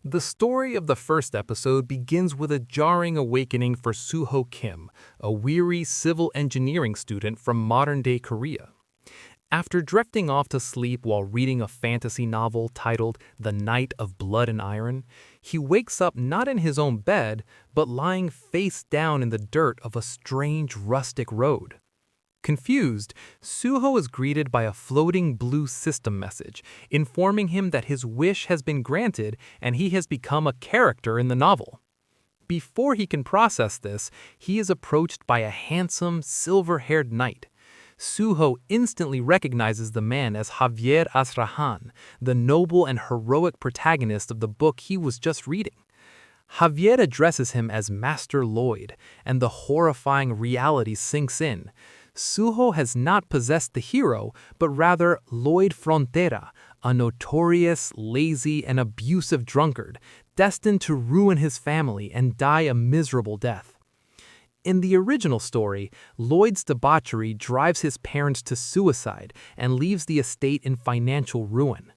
The story of the first episode begins with a jarring awakening for Suho Kim, a weary civil engineering student from modern-day Korea. After drifting off to sleep while reading a fantasy novel titled The Night of Blood and Iron, he wakes up not in his own bed, but lying face down in the dirt of a strange rustic road. Confused, Suho is greeted by a floating blue system message, informing him that his wish has been granted and he has become a character in the novel. Before he can process this, he is approached by a handsome, silver-haired knight. Suho instantly recognizes the man as Javier Azrahan, the noble and heroic protagonist of the book he was just reading. Javier addresses him as Master Lloyd, and the horrifying reality sinks in. Suho has not possessed the hero, but rather Lloyd Frontera, a notorious, lazy, and abusive drunkard, destined to ruin his family and die a miserable death. In the original story, Lloyd's debauchery drives his parents to suicide and leaves the estate in financial ruin.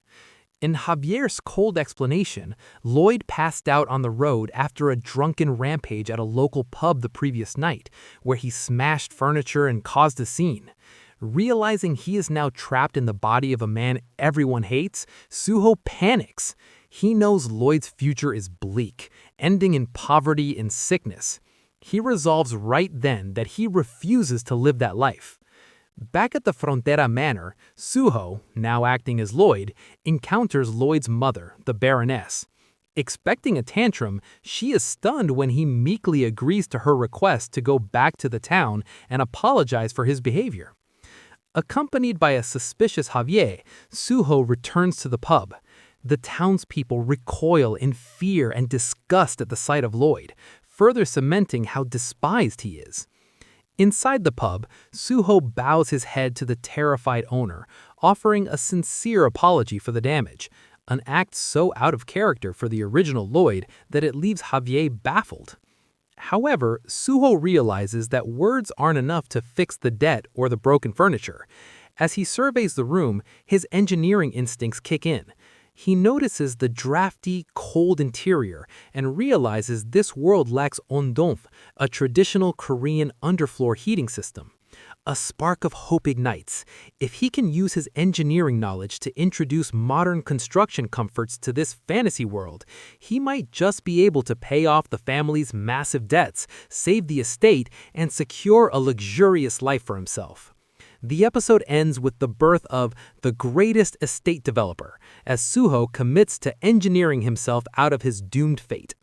In Javier's cold explanation, Lloyd passed out on the road after a drunken rampage at a local pub the previous night, where he smashed furniture and caused a scene. Realizing he is now trapped in the body of a man everyone hates, Suho panics. He knows Lloyd's future is bleak, ending in poverty and sickness. He resolves right then that he refuses to live that life. Back at the Frontera Manor, Suho, now acting as Lloyd, encounters Lloyd's mother, the Baroness. Expecting a tantrum, she is stunned when he meekly agrees to her request to go back to the town and apologize for his behavior. Accompanied by a suspicious Javier, Suho returns to the pub. The townspeople recoil in fear and disgust at the sight of Lloyd, further cementing how despised he is. Inside the pub, Suho bows his head to the terrified owner, offering a sincere apology for the damage, an act so out of character for the original Lloyd that it leaves Javier baffled. However, Suho realizes that words aren't enough to fix the debt or the broken furniture. As he surveys the room, his engineering instincts kick in. He notices the drafty, cold interior and realizes this world lacks ondonf, a traditional Korean underfloor heating system. A spark of hope ignites. If he can use his engineering knowledge to introduce modern construction comforts to this fantasy world, he might just be able to pay off the family's massive debts, save the estate, and secure a luxurious life for himself. The episode ends with the birth of the greatest estate developer, as Suho commits to engineering himself out of his doomed fate.